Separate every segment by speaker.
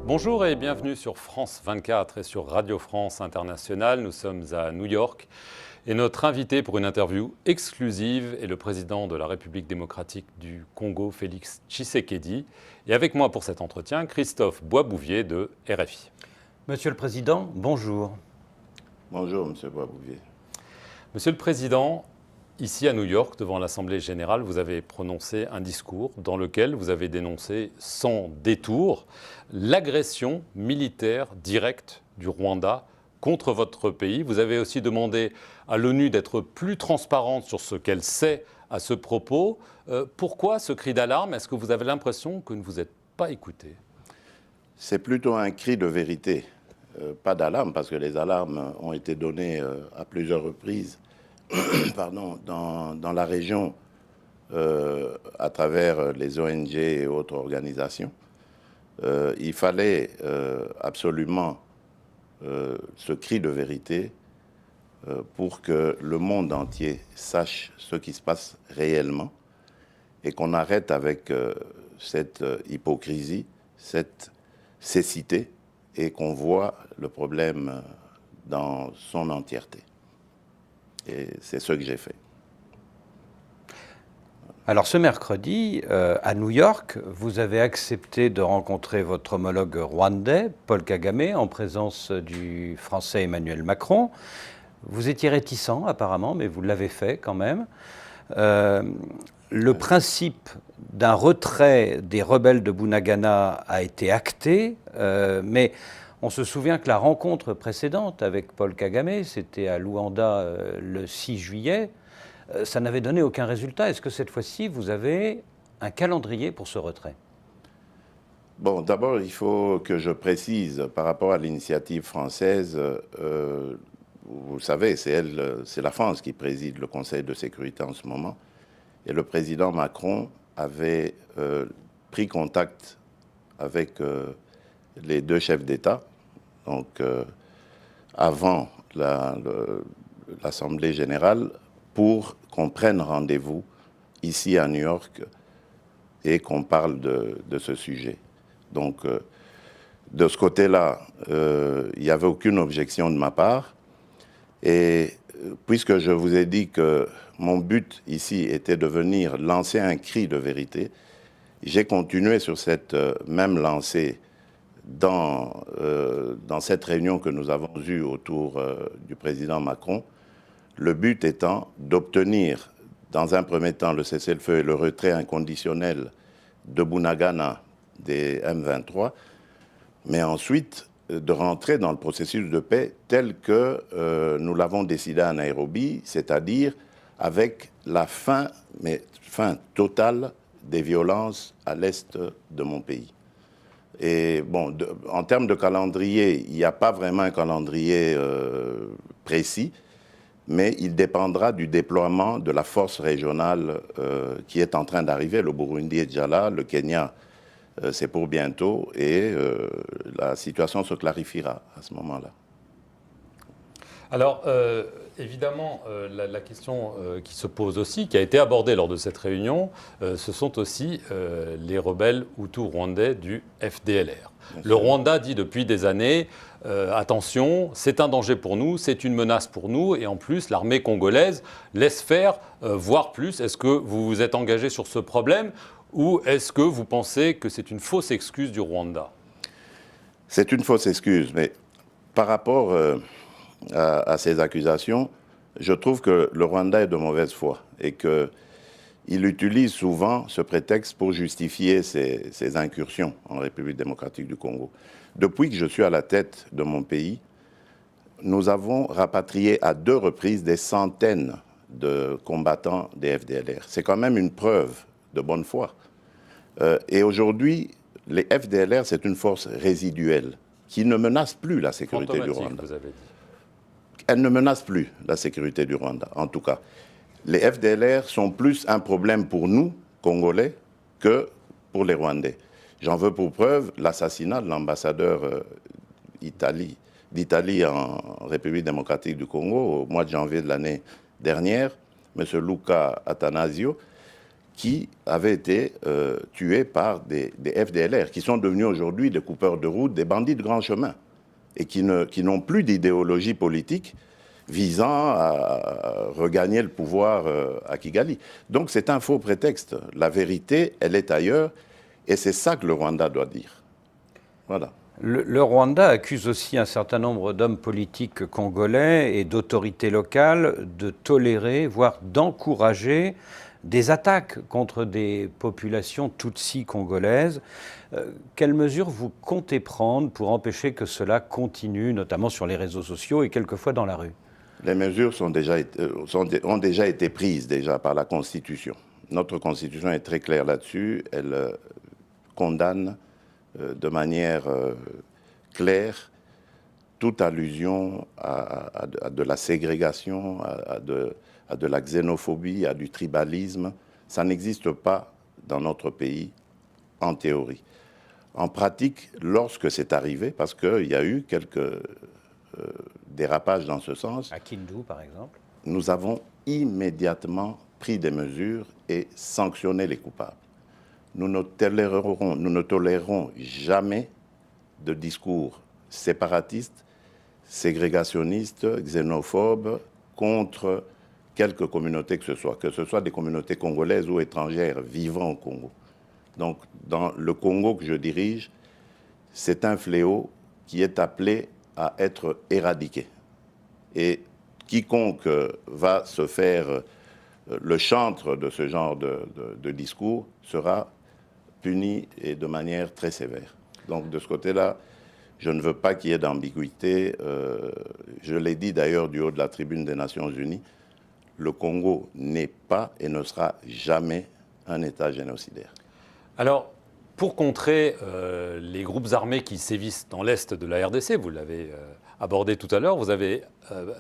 Speaker 1: Bonjour et bienvenue sur France 24 et sur Radio France Internationale. Nous sommes à New York et notre invité pour une interview exclusive est le président de la République démocratique du Congo, Félix Tshisekedi. Et avec moi pour cet entretien, Christophe Boisbouvier de RFI.
Speaker 2: Monsieur le Président, bonjour.
Speaker 3: Bonjour, Monsieur Boisbouvier.
Speaker 1: Monsieur le Président, ici à New York, devant l'Assemblée générale, vous avez prononcé un discours dans lequel vous avez dénoncé sans détour l'agression militaire directe du Rwanda contre votre pays. Vous avez aussi demandé à l'ONU d'être plus transparente sur ce qu'elle sait à ce propos. Pourquoi ce cri d'alarme? Est-ce que vous avez l'impression que ne vous êtes pas écouté?
Speaker 3: C'est plutôt un cri de vérité, pas d'alarme, parce que les alarmes ont été données à plusieurs reprises dans la région à travers les ONG et autres organisations. Il fallait absolument ce cri de vérité pour que le monde entier sache ce qui se passe réellement et qu'on arrête avec cette hypocrisie, cette cécité et qu'on voit le problème dans son entièreté. Et c'est ce que j'ai fait.
Speaker 2: Alors ce mercredi, à New York, vous avez accepté de rencontrer votre homologue rwandais, Paul Kagame, en présence du Français Emmanuel Macron. Vous étiez réticent apparemment, mais vous l'avez fait quand même. Le principe d'un retrait des rebelles de Bunagana a été acté, mais on se souvient que la rencontre précédente avec Paul Kagame, c'était à Luanda le 6 juillet, ça n'avait donné aucun résultat. Est-ce que cette fois-ci, vous avez un calendrier pour ce retrait?
Speaker 3: Bon, d'abord, il faut que je précise par rapport à l'initiative française, vous savez, c'est la France qui préside le Conseil de sécurité en ce moment. Et le président Macron avait pris contact avec les deux chefs d'État, donc avant l'Assemblée générale, pour qu'on prenne rendez-vous ici à New York et qu'on parle de ce sujet. Donc, de ce côté-là, il n'y avait aucune objection de ma part. Et puisque je vous ai dit que mon but ici était de venir lancer un cri de vérité, j'ai continué sur cette même lancée dans cette réunion que nous avons eue autour du président Macron, le but étant d'obtenir, dans un premier temps, le cessez-le-feu et le retrait inconditionnel de Bunagana des M23, mais ensuite de rentrer dans le processus de paix tel que nous l'avons décidé à Nairobi, c'est-à-dire avec la fin totale des violences à l'est de mon pays. Et bon, en termes de calendrier, il n'y a pas vraiment un calendrier précis, mais il dépendra du déploiement de la force régionale qui est en train d'arriver. Le Burundi est déjà là, le Kenya, c'est pour bientôt, et la situation se clarifiera à ce moment-là.
Speaker 1: Alors, évidemment, la question qui se pose aussi, qui a été abordée lors de cette réunion, ce sont aussi les rebelles hutus rwandais du FDLR. Le Rwanda dit depuis des années, attention, c'est un danger pour nous, c'est une menace pour nous, et en plus, l'armée congolaise laisse faire, voire plus. Est-ce que vous vous êtes engagé sur ce problème, ou est-ce que vous pensez que c'est une fausse excuse du Rwanda?
Speaker 3: C'est une fausse excuse, mais par rapport à ces accusations, je trouve que le Rwanda est de mauvaise foi et qu'il utilise souvent ce prétexte pour justifier ses incursions en République démocratique du Congo. Depuis que je suis à la tête de mon pays, nous avons rapatrié à 2 reprises des centaines de combattants des FDLR. C'est quand même une preuve de bonne foi. Et aujourd'hui, les FDLR, c'est une force résiduelle qui ne menace plus la sécurité du Rwanda.
Speaker 1: Vous avez dit.
Speaker 3: Elle ne menace plus la sécurité du Rwanda, en tout cas. Les FDLR sont plus un problème pour nous, Congolais, que pour les Rwandais. J'en veux pour preuve l'assassinat de l'ambassadeur d'Italie en République démocratique du Congo au mois de janvier de l'année dernière, M. Luca Attanasio, qui avaient été tués par des FDLR, qui sont devenus aujourd'hui des coupeurs de route, des bandits de grand chemin, et qui n'ont plus d'idéologie politique visant à regagner le pouvoir à Kigali. Donc c'est un faux prétexte. La vérité, elle est ailleurs, et c'est ça que le Rwanda doit dire. Voilà.
Speaker 2: Le Rwanda accuse aussi un certain nombre d'hommes politiques congolais et d'autorités locales de tolérer, voire d'encourager des attaques contre des populations tutsis congolaises. Quelles mesures vous comptez prendre pour empêcher que cela continue, notamment sur les réseaux sociaux et quelquefois dans la rue?
Speaker 3: Les mesures ont déjà été prises par la Constitution. Notre Constitution est très claire là-dessus. Elle condamne de manière claire toute allusion à de la ségrégation, à de la xénophobie, à du tribalisme. Ça n'existe pas dans notre pays en théorie. En pratique, lorsque c'est arrivé, parce qu'il y a eu quelques dérapages dans ce sens.
Speaker 2: À Kindu, par exemple.
Speaker 3: Nous avons immédiatement pris des mesures et sanctionné les coupables. Nous ne tolérerons jamais de discours séparatistes, ségrégationnistes, xénophobes contre quelque communauté que ce soit des communautés congolaises ou étrangères vivant au Congo. Donc, dans le Congo que je dirige, c'est un fléau qui est appelé à être éradiqué. Et quiconque va se faire le chantre de ce genre de discours sera puni et de manière très sévère. Donc de ce côté-là, je ne veux pas qu'il y ait d'ambiguïté. Je l'ai dit d'ailleurs du haut de la tribune des Nations Unies, le Congo n'est pas et ne sera jamais un État génocidaire.
Speaker 1: Alors, pour contrer les groupes armés qui sévissent dans l'est de la RDC, vous l'avez abordé tout à l'heure, vous avez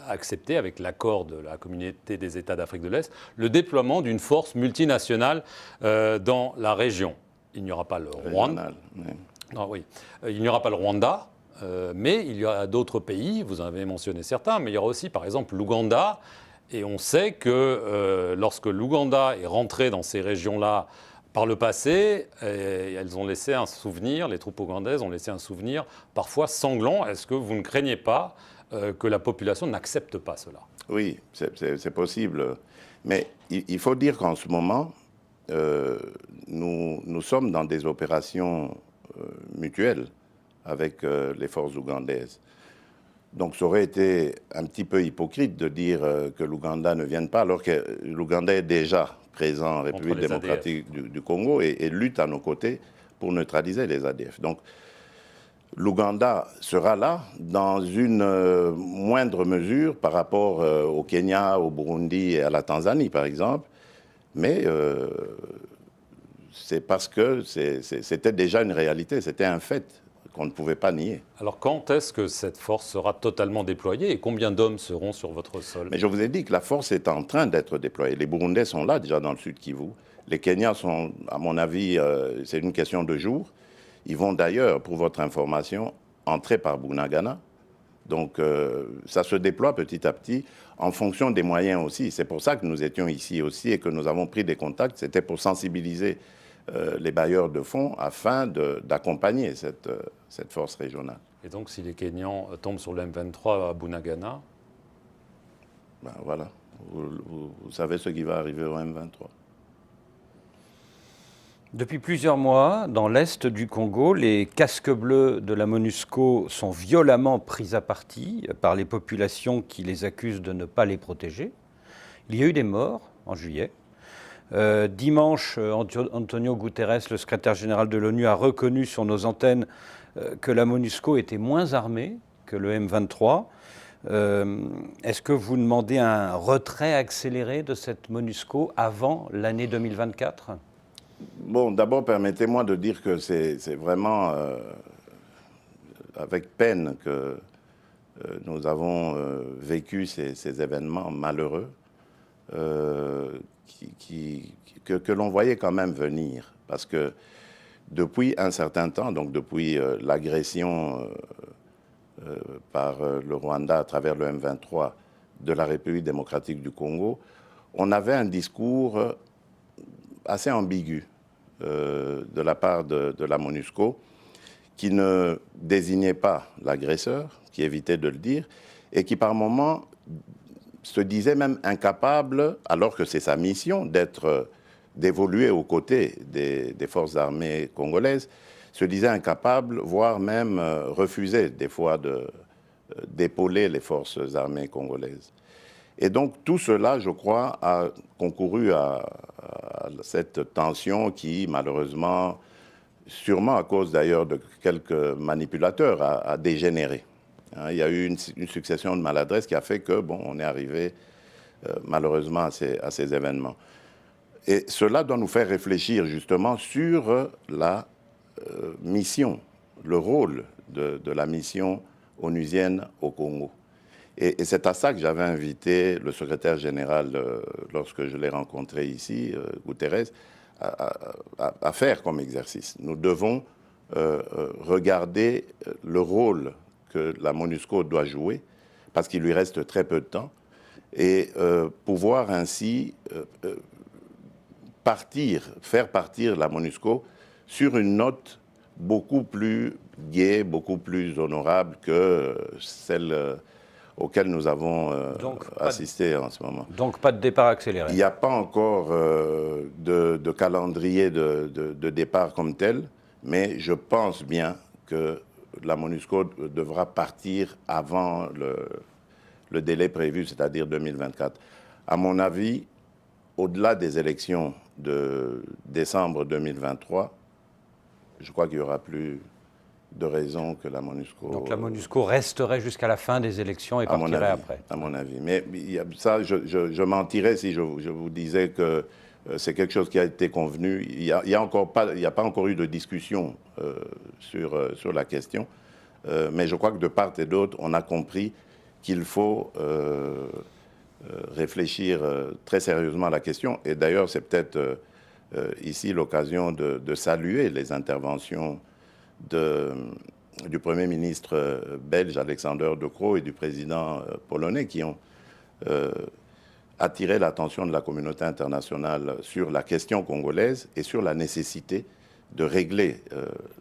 Speaker 1: accepté, avec l'accord de la communauté des États d'Afrique de l'Est, le déploiement d'une force multinationale dans la région. Il n'y aura pas le Rwanda.
Speaker 3: Oui.
Speaker 1: Non, oui. Il n'y aura pas le Rwanda, mais il y aura d'autres pays, vous en avez mentionné certains, mais il y aura aussi par exemple l'Ouganda. Et on sait que lorsque l'Ouganda est rentré dans ces régions-là par le passé, elles ont laissé un souvenir, les troupes ougandaises ont laissé un souvenir parfois sanglant. Est-ce que vous ne craignez pas que la population n'accepte pas cela?
Speaker 3: Oui, c'est possible. Mais il faut dire qu'en ce moment, nous sommes dans des opérations mutuelles avec les forces ougandaises. Donc ça aurait été un petit peu hypocrite de dire que l'Ouganda ne vienne pas, alors que l'Ouganda est déjà présent en République démocratique du Congo et lutte à nos côtés pour neutraliser les ADF. Donc l'Ouganda sera là dans une moindre mesure par rapport au Kenya, au Burundi et à la Tanzanie, par exemple. Mais c'est parce que c'était déjà une réalité, c'était un fait qu'on ne pouvait pas nier.
Speaker 1: Alors quand est-ce que cette force sera totalement déployée et combien d'hommes seront sur votre sol?
Speaker 3: Mais je vous ai dit que la force est en train d'être déployée. Les Burundais sont là déjà dans le sud Kivu. Les Kenyans sont, à mon avis, c'est une question de jours. Ils vont d'ailleurs, pour votre information, entrer par Bunagana. Donc ça se déploie petit à petit en fonction des moyens aussi. C'est pour ça que nous étions ici aussi et que nous avons pris des contacts. C'était pour sensibiliser les bailleurs de fonds afin d'accompagner cette force régionale.
Speaker 1: Et donc si les Kenyans tombent sur le M23 à Bunagana?
Speaker 3: Ben voilà, vous savez ce qui va arriver au M23.
Speaker 2: Depuis plusieurs mois, dans l'est du Congo, les casques bleus de la MONUSCO sont violemment pris à partie par les populations qui les accusent de ne pas les protéger. Il y a eu des morts en juillet. Dimanche, Antonio Guterres, le secrétaire général de l'ONU, a reconnu sur nos antennes que la MONUSCO était moins armée que le M23. Est-ce que vous demandez un retrait accéléré de cette MONUSCO avant l'année 2024 ?
Speaker 3: Bon, d'abord, permettez-moi de dire que c'est vraiment avec peine que nous avons vécu ces événements malheureux que l'on voyait quand même venir. Parce que depuis un certain temps, donc depuis l'agression par le Rwanda à travers le M23 de la République démocratique du Congo, on avait un discours assez ambigu de la part de la MONUSCO, qui ne désignait pas l'agresseur, qui évitait de le dire, et qui par moments se disait même incapable, alors que c'est sa mission d'évoluer aux côtés des forces armées congolaises, se disait incapable, voire même refusait des fois d'épauler les forces armées congolaises. Et donc tout cela, je crois, a concouru à cette tension qui, malheureusement, sûrement à cause d'ailleurs de quelques manipulateurs, a dégénéré. Il y a eu une succession de maladresses qui a fait que, bon, on est arrivé malheureusement à ces événements. Et cela doit nous faire réfléchir justement sur la mission, le rôle de la mission onusienne au Congo. Et c'est à ça que j'avais invité le secrétaire général, lorsque je l'ai rencontré ici, Guterres, à faire comme exercice. Nous devons regarder le rôle que la MONUSCO doit jouer, parce qu'il lui reste très peu de temps, et pouvoir ainsi faire partir la MONUSCO sur une note beaucoup plus gaie, beaucoup plus honorable que celle auquel nous avons assisté en ce moment.
Speaker 2: Donc pas de départ accéléré.
Speaker 3: Il n'y a pas encore de calendrier de départ comme tel, mais je pense bien que la MONUSCO devra partir avant le délai prévu, c'est-à-dire 2024. À mon avis, au-delà des élections de décembre 2023, je crois qu'il n'y aura plus de raison que la MONUSCO...
Speaker 2: Donc la MONUSCO resterait jusqu'à la fin des élections et partirait après.
Speaker 3: À mon avis. Mais ça, je mentirais si je vous disais que c'est quelque chose qui a été convenu. Il n'y a pas encore eu de discussion sur la question. Mais je crois que de part et d'autre, on a compris qu'il faut réfléchir très sérieusement à la question. Et d'ailleurs, c'est peut-être ici l'occasion de saluer les interventions du Premier ministre belge Alexander De Croo et du président polonais qui ont attiré l'attention de la communauté internationale sur la question congolaise et sur la nécessité de régler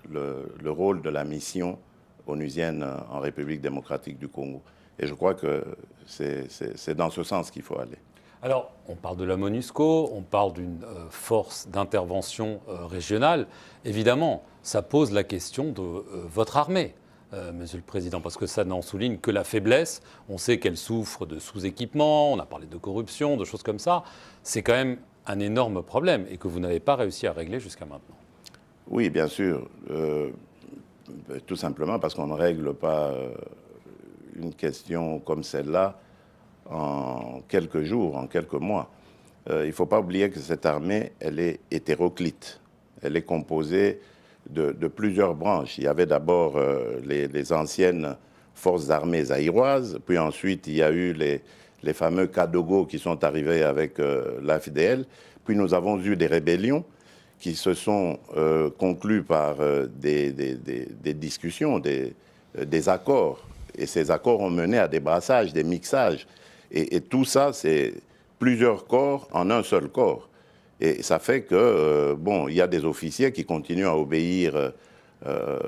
Speaker 3: le rôle de la mission onusienne en République démocratique du Congo. Et je crois que c'est dans ce sens qu'il faut aller.
Speaker 1: Alors, on parle de la MONUSCO, on parle d'une force d'intervention régionale. Évidemment, ça pose la question de votre armée, Monsieur le Président, parce que ça n'en souligne que la faiblesse. On sait qu'elle souffre de sous-équipement, on a parlé de corruption, de choses comme ça. C'est quand même un énorme problème et que vous n'avez pas réussi à régler jusqu'à maintenant.
Speaker 3: Oui, bien sûr. Tout simplement parce qu'on ne règle pas une question comme celle-là en quelques jours, en quelques mois. Il ne faut pas oublier que cette armée, elle est hétéroclite. Elle est composée de plusieurs branches. Il y avait d'abord les anciennes forces armées zaïroises, puis ensuite il y a eu les fameux Kadogo qui sont arrivés avec l'AFDL, puis nous avons eu des rébellions qui se sont conclues par des discussions, des accords. Et ces accords ont mené à des brassages, des mixages. Et tout ça, c'est plusieurs corps en un seul corps. Et ça fait que, bon, il y a des officiers qui continuent à obéir à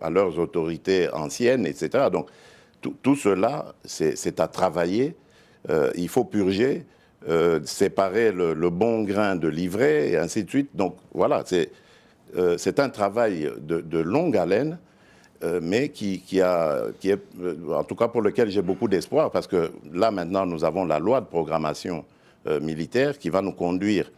Speaker 3: leurs autorités anciennes, etc. Donc, tout cela, c'est à travailler. Il faut purger, séparer le bon grain de l'ivraie, et ainsi de suite. Donc, voilà, c'est un travail de longue haleine, mais qui est, en tout cas pour lequel j'ai beaucoup d'espoir, parce que là, maintenant, nous avons la loi de programmation militaire qui va nous conduire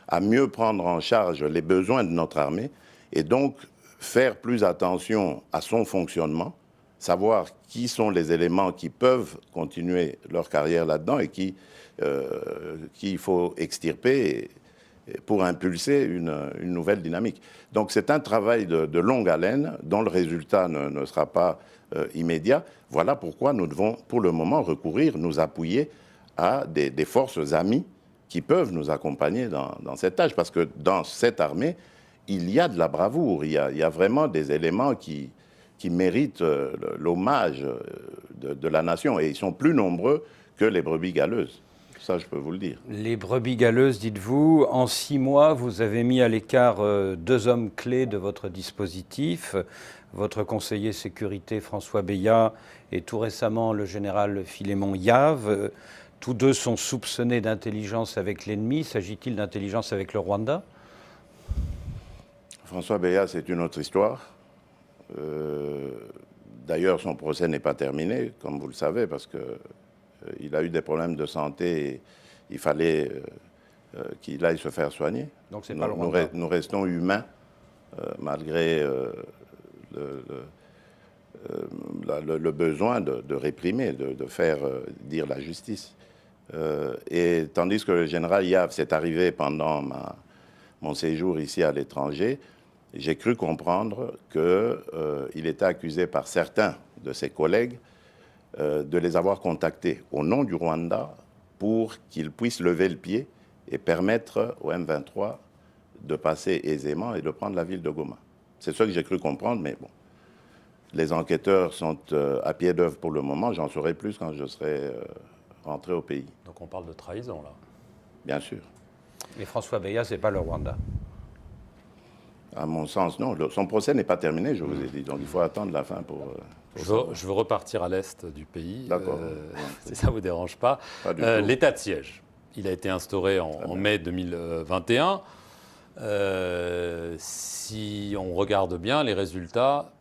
Speaker 3: à mieux prendre en charge les besoins de notre armée et donc faire plus attention à son fonctionnement, savoir qui sont les éléments qui peuvent continuer leur carrière là-dedans et qui il faut extirper pour impulser une nouvelle dynamique. Donc c'est un travail de longue haleine dont le résultat ne sera pas immédiat. Voilà pourquoi nous devons pour le moment recourir, nous appuyer à des forces amies qui peuvent nous accompagner dans cette tâche. Parce que dans cette armée, il y a de la bravoure, il y a vraiment des éléments qui méritent l'hommage de la nation. Et ils sont plus nombreux que les brebis galeuses. ça je peux vous le dire.
Speaker 2: Les brebis galeuses, dites-vous, en 6 mois, vous avez mis à l'écart 2 hommes clés de votre dispositif, votre conseiller sécurité François Beya et tout récemment le général Philémon Yave. Tous deux sont soupçonnés d'intelligence avec l'ennemi. S'agit-il d'intelligence avec le Rwanda?
Speaker 3: François Beya, c'est une autre histoire. D'ailleurs, son procès n'est pas terminé, comme vous le savez, parce qu'il a eu des problèmes de santé et il fallait qu'il aille se faire soigner.
Speaker 2: Donc c'est pas le Rwanda.
Speaker 3: Nous restons humains, malgré le besoin de réprimer, de faire dire la justice. Et tandis que le général Yave s'est arrivé pendant mon séjour ici à l'étranger, j'ai cru comprendre qu'il était accusé par certains de ses collègues de les avoir contactés au nom du Rwanda pour qu'ils puissent lever le pied et permettre au M23 de passer aisément et de prendre la ville de Goma. C'est ce que j'ai cru comprendre, mais bon. Les enquêteurs sont à pied d'œuvre pour le moment. J'en saurai plus quand je serai rentré au pays.
Speaker 1: Donc on parle de trahison, là.
Speaker 3: Bien sûr.
Speaker 2: Mais François Beya, ce n'est pas le Rwanda.
Speaker 3: À mon sens, non. Son procès n'est pas terminé, je vous ai dit. Donc il faut attendre la fin pour
Speaker 1: je veux repartir à l'est du pays.
Speaker 3: D'accord.
Speaker 1: Si ça ne vous dérange pas.
Speaker 3: Pas du tout.
Speaker 1: L'état de siège, il a été instauré en mai 2021. Si on regarde bien, les résultats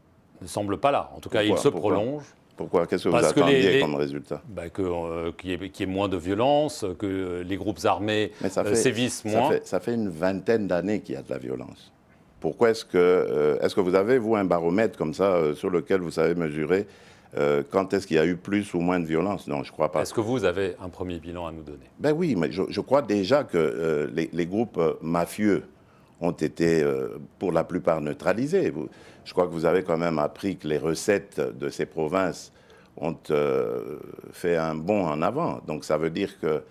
Speaker 1: ne semblent pas là. En tout cas, ils se prolongent.
Speaker 3: Pourquoi? Qu'est-ce que vous attendiez comme résultat?
Speaker 1: Qu'il y ait moins de violence, que les groupes armés sévissent moins.
Speaker 3: Ça fait une vingtaine d'années qu'il y a de la violence. Pourquoi est-ce que vous avez, vous, un baromètre comme ça sur lequel vous savez mesurer quand est-ce qu'il y a eu plus ou moins de violence? Non, je ne crois pas.
Speaker 1: Est-ce que vous avez un premier bilan à nous donner?
Speaker 3: Ben oui, mais je crois déjà que les groupes mafieux ont été pour la plupart neutralisés. Je crois que vous avez quand même appris que les recettes de ces provinces ont fait un bond en avant. Donc ça veut dire que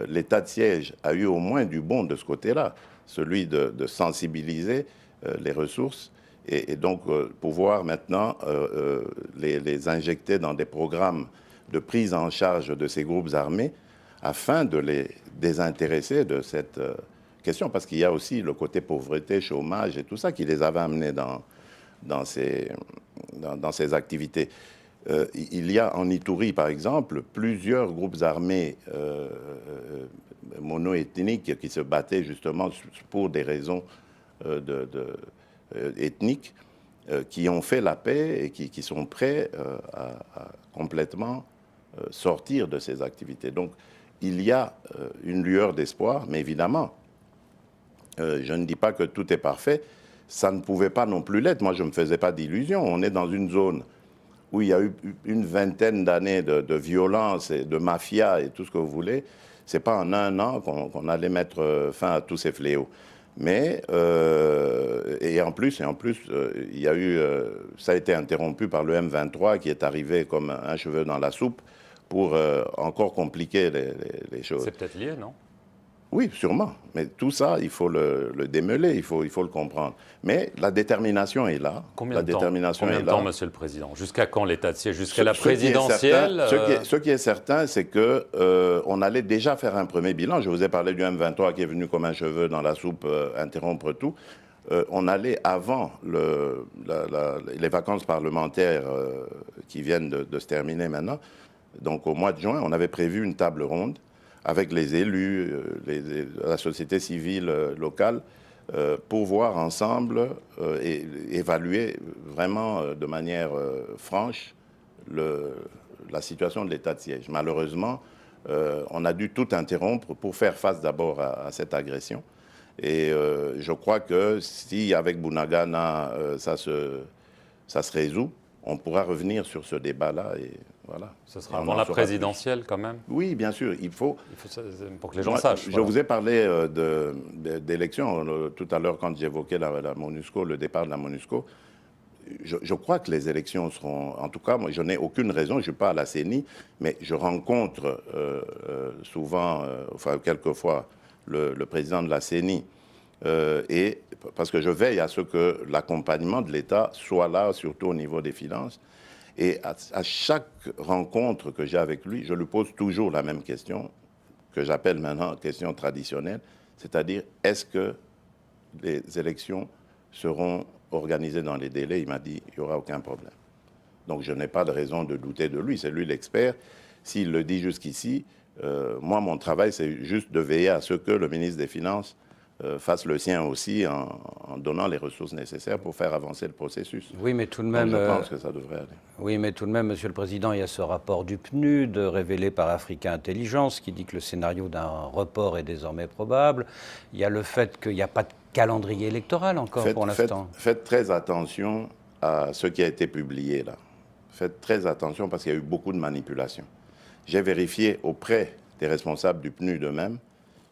Speaker 3: l'état de siège a eu au moins du bon de ce côté-là, celui de sensibiliser les ressources et donc pouvoir maintenant les injecter dans des programmes de prise en charge de ces groupes armés afin de les désintéresser de cette question, parce qu'il y a aussi le côté pauvreté, chômage et tout ça qui les avait amenés dans ces activités. Il y a en Ituri, par exemple, plusieurs groupes armés mono-ethniques qui se battaient justement pour des raisons ethniques, qui ont fait la paix et qui sont prêts à complètement sortir de ces activités. Donc, il y a une lueur d'espoir, mais évidemment, je ne dis pas que tout est parfait. Ça ne pouvait pas non plus l'être. Moi, je ne me faisais pas d'illusions. On est dans une zone où il y a eu une vingtaine d'années de violence et de mafia et tout ce que vous voulez. Ce n'est pas en un an qu'on allait mettre fin à tous ces fléaux. Mais, et en plus, il y a eu, ça a été interrompu par le M23 qui est arrivé comme un cheveu dans la soupe pour encore compliquer les choses.
Speaker 1: C'est peut-être lié, non?
Speaker 3: Oui, sûrement. Mais tout ça, il faut le démêler, il faut le comprendre. Mais la détermination est là.
Speaker 1: Combien de temps, Monsieur le Président? Jusqu'à quand l'état de siège? Jusqu'à la présidentielle?
Speaker 3: Ce qui est certain, c'est qu'on allait déjà faire un premier bilan. Je vous ai parlé du M23 qui est venu comme un cheveu dans la soupe interrompre tout. On allait, avant les vacances parlementaires qui viennent de se terminer maintenant, donc au mois de juin, on avait prévu une table ronde avec les élus, la société civile locale, pour voir ensemble et évaluer vraiment de manière franche la situation de l'état de siège. Malheureusement, on a dû tout interrompre pour faire face d'abord à cette agression. Et je crois que si avec Bunagana ça se résout, on pourra revenir sur ce débat-là et voilà.
Speaker 1: Ce sera avant la présidentielle quand même? Oui,
Speaker 3: bien sûr. Il faut
Speaker 1: pour que les gens sachent.
Speaker 3: Je vous ai parlé d'élections tout à l'heure quand j'évoquais la MONUSCO, le départ de la MONUSCO. Je crois que les élections seront... En tout cas, moi, je n'ai aucune raison, je ne suis pas à la CENI, mais je rencontre souvent, enfin quelquefois, le président de la CENI, et parce que je veille à ce que l'accompagnement de l'État soit là, surtout au niveau des finances. Et à chaque rencontre que j'ai avec lui, je lui pose toujours la même question, que j'appelle maintenant question traditionnelle, c'est-à-dire est-ce que les élections seront organisées dans les délais? Il m'a dit il n'y aura aucun problème. Donc je n'ai pas de raison de douter de lui, c'est lui l'expert. S'il le dit jusqu'ici, moi mon travail c'est juste de veiller à ce que le ministre des Finances fasse le sien aussi en donnant les ressources nécessaires pour faire avancer le processus.
Speaker 2: Oui, mais tout de même,
Speaker 3: donc je pense que ça devrait aller.
Speaker 2: Oui, mais tout de même, Monsieur le Président, il y a ce rapport du PNUD révélé par Africa Intelligence qui dit que le scénario d'un report est désormais probable. Il y a le fait qu'il n'y a pas de calendrier électoral encore pour l'instant.
Speaker 3: Faites très attention à ce qui a été publié là. Faites très attention parce qu'il y a eu beaucoup de manipulations. J'ai vérifié auprès des responsables du PNUD eux-mêmes.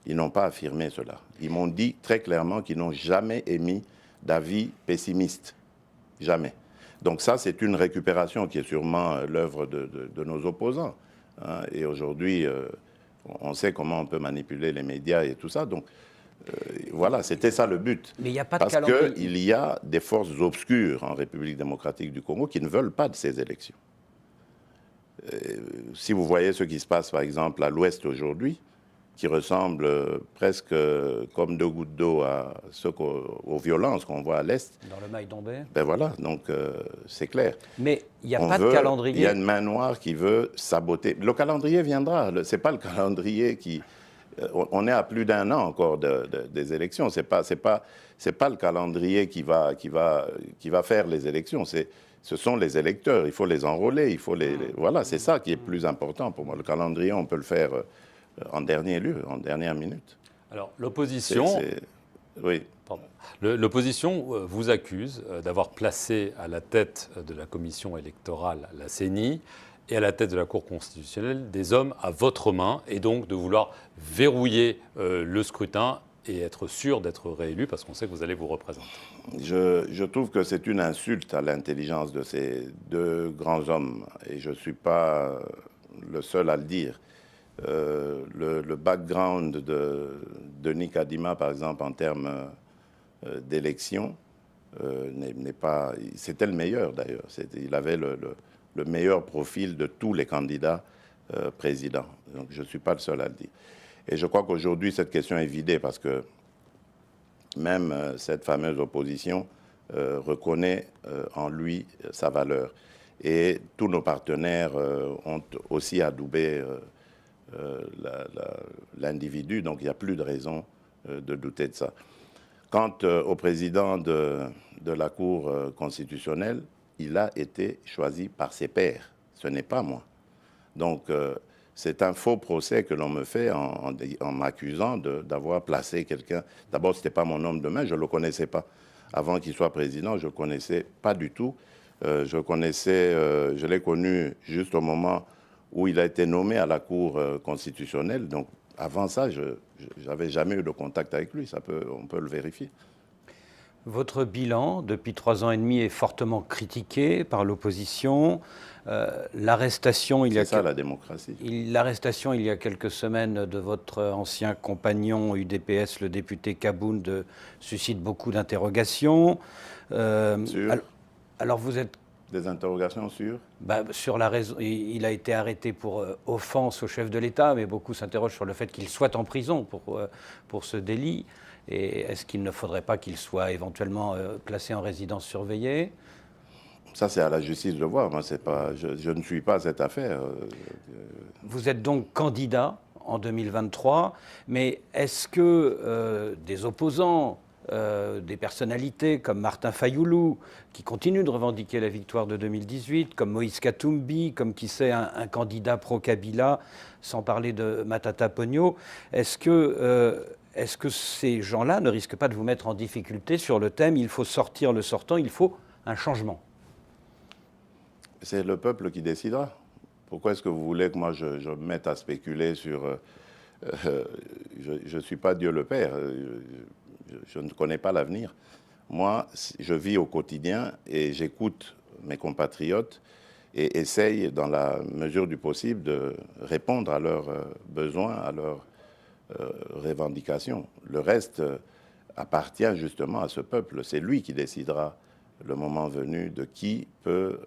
Speaker 3: Ils n'ont pas affirmé cela. Ils m'ont dit très clairement qu'ils n'ont jamais émis d'avis pessimiste. Jamais. Donc ça, c'est une récupération qui est sûrement l'œuvre de nos opposants. Hein. Et aujourd'hui, on sait comment on peut manipuler les médias et tout ça. Donc voilà, c'était ça le but.
Speaker 2: Mais il n'y a pas de
Speaker 3: Parce qu'il y a des forces obscures en République démocratique du Congo qui ne veulent pas de ces élections. Si vous voyez ce qui se passe, par exemple, à l'Ouest aujourd'hui, qui ressemble presque comme deux gouttes d'eau aux violences qu'on voit à l'Est.
Speaker 2: Dans le Maï-Dombé.
Speaker 3: Ben voilà, donc c'est clair.
Speaker 2: Mais il n'y a pas de calendrier.
Speaker 3: Il y a une main noire qui veut saboter. Le calendrier viendra. Ce n'est pas le calendrier qui... On est à plus d'un an encore des élections. C'est pas le calendrier qui va faire les élections. Ce sont les électeurs. Il faut les enrôler. Il faut voilà, c'est ça qui est plus important pour moi. Le calendrier, on peut le faire... en dernier lieu, en dernière minute.
Speaker 1: Alors, l'opposition...
Speaker 3: Oui.
Speaker 1: L'opposition vous accuse d'avoir placé à la tête de la commission électorale, la CENI, et à la tête de la Cour constitutionnelle, des hommes à votre main, et donc de vouloir verrouiller le scrutin et être sûr d'être réélu, parce qu'on sait que vous allez vous représenter.
Speaker 3: Je trouve que c'est une insulte à l'intelligence de ces deux grands hommes, et je ne suis pas le seul à le dire. Le background de Denis Kadima, par exemple, en termes d'élection, n'est pas... C'était le meilleur, d'ailleurs. Il avait le meilleur profil de tous les candidats présidents. Donc, je ne suis pas le seul à le dire. Et je crois qu'aujourd'hui, cette question est vidée parce que même cette fameuse opposition reconnaît en lui sa valeur. Et tous nos partenaires ont aussi adoubé l'individu, donc il n'y a plus de raison de douter de ça. Quant au président de la Cour constitutionnelle, il a été choisi par ses pairs, ce n'est pas moi. Donc c'est un faux procès que l'on me fait en m'accusant d'avoir placé quelqu'un. D'abord, ce n'était pas mon homme de main, je ne le connaissais pas. Avant qu'il soit président, je ne le connaissais pas du tout. Je l'ai connu juste au moment où il a été nommé à la Cour constitutionnelle. Donc, avant ça, je n'avais jamais eu de contact avec lui. On peut le vérifier.
Speaker 2: Votre bilan, depuis 3 ans et demi, est fortement critiqué par l'opposition. L'arrestation,
Speaker 3: c'est ça, la démocratie.
Speaker 2: L'arrestation, il y a quelques semaines, de votre ancien compagnon UDPS, le député Kabound, suscite beaucoup d'interrogations. Alors, vous êtes...
Speaker 3: Des interrogations sur
Speaker 2: sur la raison. Il a été arrêté pour offense au chef de l'État, mais beaucoup s'interrogent sur le fait qu'il soit en prison pour ce délit. Et est-ce qu'il ne faudrait pas qu'il soit éventuellement placé en résidence surveillée?
Speaker 3: Ça, c'est à la justice de voir. Moi, je ne suis pas cette affaire.
Speaker 2: Vous êtes donc candidat en 2023, mais est-ce que des opposants, des personnalités comme Martin Fayoulou, qui continue de revendiquer la victoire de 2018, comme Moïse Katumbi, comme qui sait un candidat pro-Kabila, sans parler de Matata Ponyo, est-ce que ces gens-là ne risquent pas de vous mettre en difficulté sur le thème « il faut sortir le sortant, il faut un changement » ?
Speaker 3: C'est le peuple qui décidera. Pourquoi est-ce que vous voulez que moi je me mette à spéculer sur... je ne suis pas Dieu le Père. Je ne connais pas l'avenir. Moi, je vis au quotidien et j'écoute mes compatriotes et essaye, dans la mesure du possible, de répondre à leurs besoins, à leurs revendications. Le reste appartient justement à ce peuple. C'est lui qui décidera le moment venu, de qui peut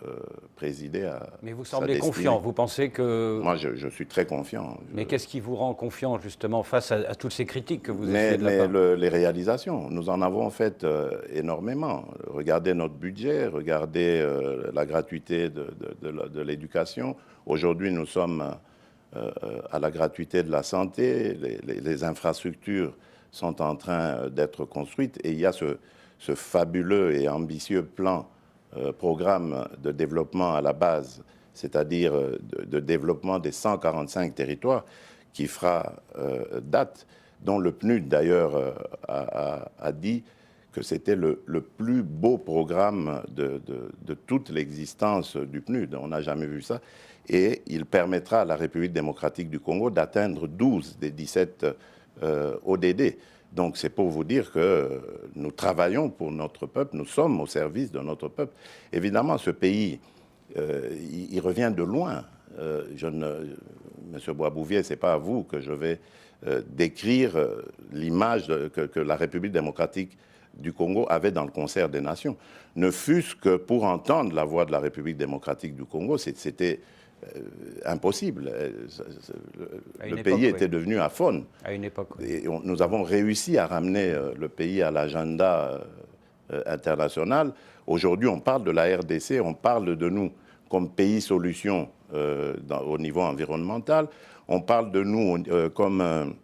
Speaker 3: présider à
Speaker 2: Mais vous
Speaker 3: sa
Speaker 2: semblez
Speaker 3: destinée.
Speaker 2: confiant, vous pensez que...
Speaker 3: Moi, je suis très confiant.
Speaker 2: Mais qu'est-ce qui vous rend confiant, justement, face à toutes ces critiques que vous
Speaker 3: Mais
Speaker 2: essayez de la part
Speaker 3: les réalisations, nous en avons fait énormément. Regardez notre budget, regardez la gratuité de l'éducation. Aujourd'hui, nous sommes à la gratuité de la santé. Les infrastructures sont en train d'être construites. Et il y a ce fabuleux et ambitieux plan, programme de développement à la base, c'est-à-dire de développement des 145 territoires, qui fera date, dont le PNUD d'ailleurs a dit que c'était le plus beau programme de toute l'existence du PNUD. On n'a jamais vu ça. Et il permettra à la République démocratique du Congo d'atteindre 12 des 17 ODD. Donc c'est pour vous dire que nous travaillons pour notre peuple, nous sommes au service de notre peuple. Évidemment, ce pays, il revient de loin. Monsieur Boisbouvier, ce n'est pas à vous que je vais décrire l'image que la République démocratique du Congo avait dans le concert des nations. Ne fût-ce que pour entendre la voix de la République démocratique du Congo, c'était impossible. Le pays était devenu aphone.
Speaker 2: À une époque. Oui.
Speaker 3: Et nous avons réussi à ramener le pays à l'agenda international. Aujourd'hui, on parle de la RDC, on parle de nous comme pays solution au niveau environnemental. On parle de nous comme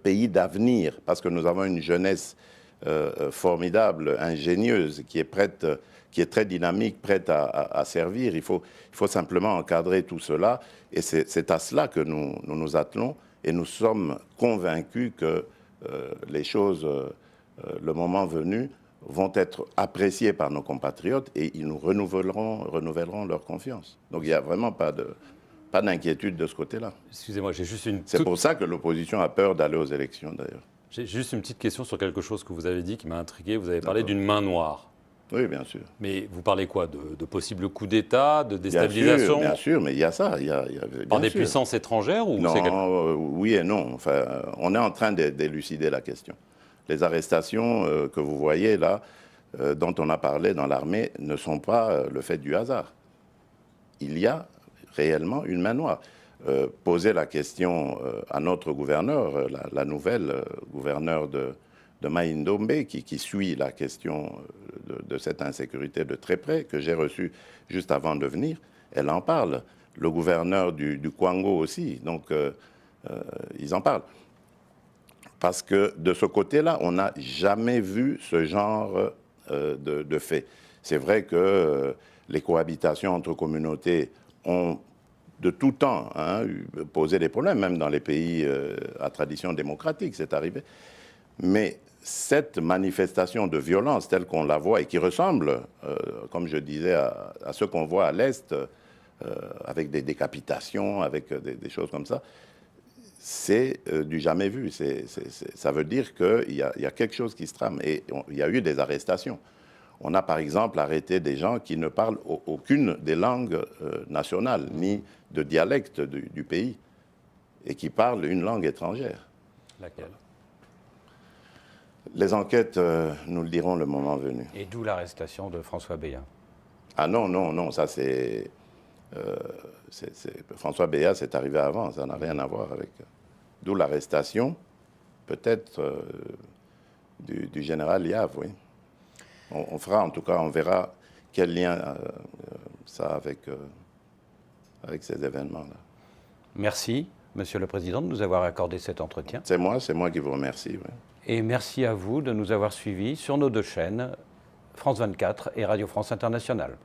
Speaker 3: pays d'avenir, parce que nous avons une jeunesse formidable, ingénieuse, qui est prête, qui est très dynamique, prête à servir. Il faut simplement encadrer tout cela, et c'est à cela que nous attelons, et nous sommes convaincus que les choses, le moment venu, vont être appréciées par nos compatriotes, et ils nous renouvelleront leur confiance. Donc il n'y a vraiment pas d'inquiétude de ce côté-là.
Speaker 1: Excusez-moi, j'ai juste une...
Speaker 3: C'est pour ça que l'opposition a peur d'aller aux élections, d'ailleurs.
Speaker 1: J'ai juste une petite question sur quelque chose que vous avez dit qui m'a intrigué. Vous avez parlé d'une main noire.
Speaker 3: Oui, bien sûr.
Speaker 1: Mais vous parlez quoi? De possibles coups d'État, de déstabilisation?
Speaker 3: Bien sûr, mais il y a ça.
Speaker 1: Par des puissances étrangères ou
Speaker 3: Non, oui et non. Enfin, on est en train d'élucider la question. Les arrestations que vous voyez là, dont on a parlé dans l'armée, ne sont pas le fait du hasard. Il y a réellement une main noire. Poser la question à notre gouverneur, la nouvelle gouverneure de Mai-Ndombe, qui suit la question de cette insécurité de très près, que j'ai reçue juste avant de venir, elle en parle. Le gouverneur du Kwango aussi, donc ils en parlent. Parce que de ce côté-là, on n'a jamais vu ce genre de fait. C'est vrai que les cohabitations entre communautés ont de tout temps posé des problèmes, même dans les pays à tradition démocratique, c'est arrivé. Mais cette manifestation de violence telle qu'on la voit et qui ressemble, comme je disais, à ce qu'on voit à l'Est, avec des décapitations, avec des choses comme ça, c'est du jamais vu. Ça veut dire qu'il y a quelque chose qui se trame. Et il y a eu des arrestations. On a par exemple arrêté des gens qui ne parlent aucune des langues nationales, ni de dialecte du pays, et qui parlent une langue étrangère.
Speaker 1: Laquelle?
Speaker 3: Les enquêtes nous le diront le moment venu.
Speaker 2: Et d'où l'arrestation de François Béat.
Speaker 3: Ah non, ça c'est... François Béat, c'est arrivé avant, ça n'a rien à voir avec... D'où l'arrestation, peut-être, du général Yav, oui. On fera, en tout cas, on verra quel lien ça a avec ces événements-là.
Speaker 2: Merci, Monsieur le Président, de nous avoir accordé cet entretien.
Speaker 3: C'est moi qui vous remercie. Oui.
Speaker 2: Et merci à vous de nous avoir suivis sur nos deux chaînes, France 24 et Radio France Internationale.